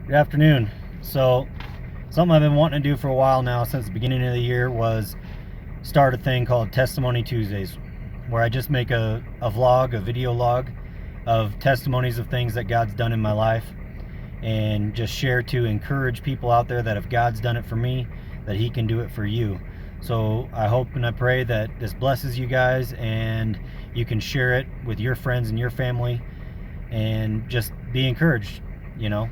Good afternoon. So, something I've been wanting to do for a while now, since the beginning of the year, was start a thing called Testimony Tuesdays, where I just make a vlog, a video log of testimonies of things that God's done in my life, and just share to encourage people out there that if God's done it for me, that He can do it for you. So I hope and I pray that this blesses you guys and you can share it with your friends and your family and just be encouraged, you know.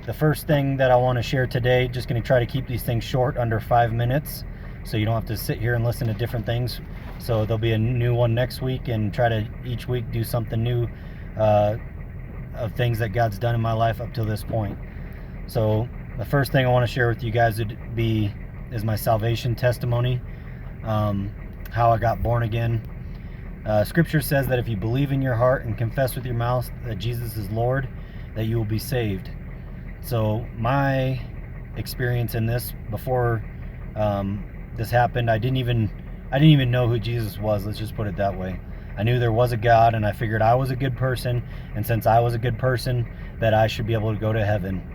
The first thing that I want to share today, just going to try to keep these things short, under 5 minutes, so you don't have to sit here and listen to different things. So there'll be a new one next week, and try to each week do something new of things that God's done in my life up till this point. So the first thing I want to share with you guys is my salvation testimony, how I got born again. Scripture says that if you believe in your heart and confess with your mouth that Jesus is Lord, that you will be saved. So my experience in this, before this happened, I didn't even know who Jesus was. Let's just put it that way. I knew there was a God, and I figured I was a good person, and since I was a good person, that I should be able to go to heaven.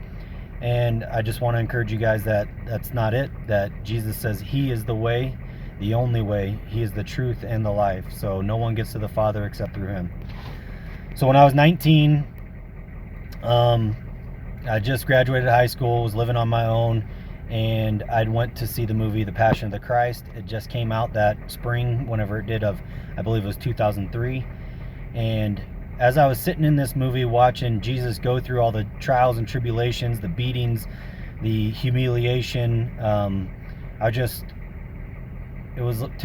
And I just want to encourage you guys that that's not it. That Jesus says He is the way, the only way. He is the truth and the life. So no one gets to the Father except through Him. So when I was 19, I just graduated high school, was living on my own, and I went to see the movie The Passion of the Christ. It just came out that spring, whenever it did, I believe it was 2003. And as I was sitting in this movie watching Jesus go through all the trials and tribulations, the beatings, the humiliation, to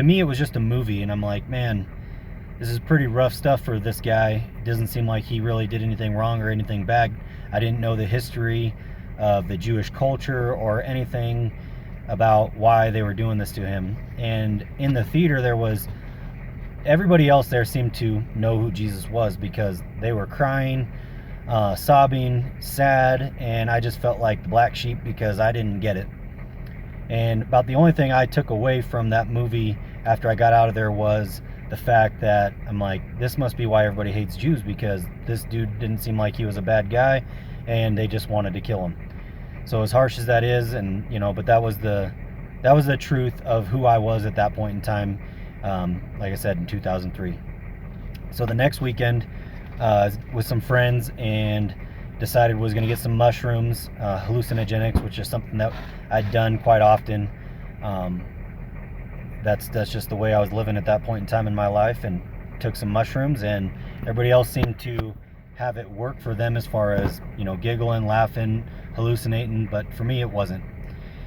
me it was just a movie, and I'm like, man, this is pretty rough stuff for this guy. It doesn't seem like he really did anything wrong or anything bad. I didn't know the history of the Jewish culture or anything about why they were doing this to him. And in the theater, everybody else there seemed to know who Jesus was, because they were crying, sobbing, sad, and I just felt like the black sheep because I didn't get it. And about the only thing I took away from that movie after I got out of there was the fact that I'm like, this must be why everybody hates Jews, because this dude didn't seem like he was a bad guy, and they just wanted to kill him. So as harsh as that is, and but that was the truth of who I was at that point in time. Like I said, in 2003. So the next weekend, with some friends, and decided was going to get some mushrooms, hallucinogenics, which is something that I'd done quite often. That's just the way I was living at that point in time in my life, and took some mushrooms, and everybody else seemed to have it work for them as far as, giggling, laughing, hallucinating, but for me it wasn't.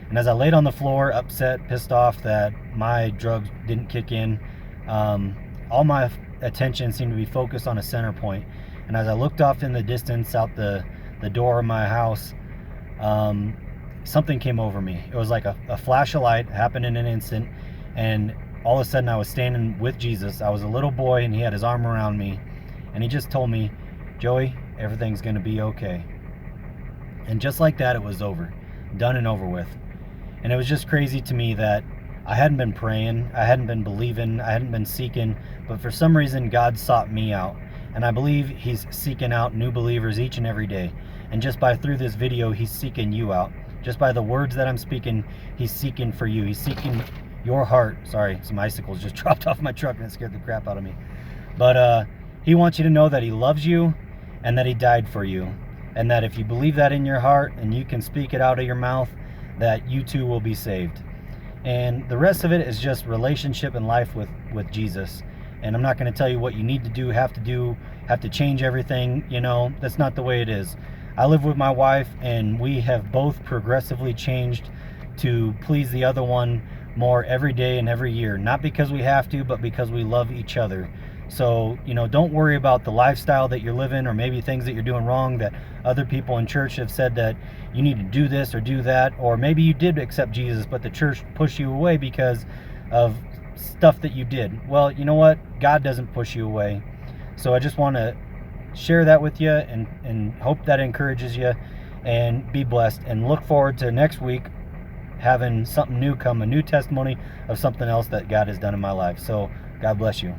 And as I laid on the floor, upset, pissed off that my drugs didn't kick in, all my attention seemed to be focused on a center point. And as I looked off in the distance out the door of my house, something came over me. It was like a flash of light, happened in an instant, and all of a sudden I was standing with Jesus. I was a little boy, and He had His arm around me, and He just told me, "Joey, everything's going to be okay." And just like that, it was over, done and over with. And it was just crazy to me that I hadn't been praying, I hadn't been believing, I hadn't been seeking, but for some reason God sought me out. And I believe He's seeking out new believers each and every day. And just through this video, He's seeking you out. Just by the words that I'm speaking, He's seeking for you. He's seeking your heart. Sorry, some icicles just dropped off my truck and it scared the crap out of me. But He wants you to know that He loves you, and that He died for you. And that if you believe that in your heart, and you can speak it out of your mouth, that you too will be saved. And the rest of it is just relationship and life with Jesus. And I'm not going to tell you what you need to do, have to change everything. That's not the way it is. I live with my wife, and we have both progressively changed to please the other one more every day and every year. Not because we have to, but because we love each other. So, don't worry about the lifestyle that you're living, or maybe things that you're doing wrong that other people in church have said that you need to do this or do that. Or maybe you did accept Jesus, but the church pushed you away because of stuff that you did. Well, you know what? God doesn't push you away. So I just want to share that with you, and hope that encourages you, and be blessed. And look forward to next week having something new come, a new testimony of something else that God has done in my life. So God bless you.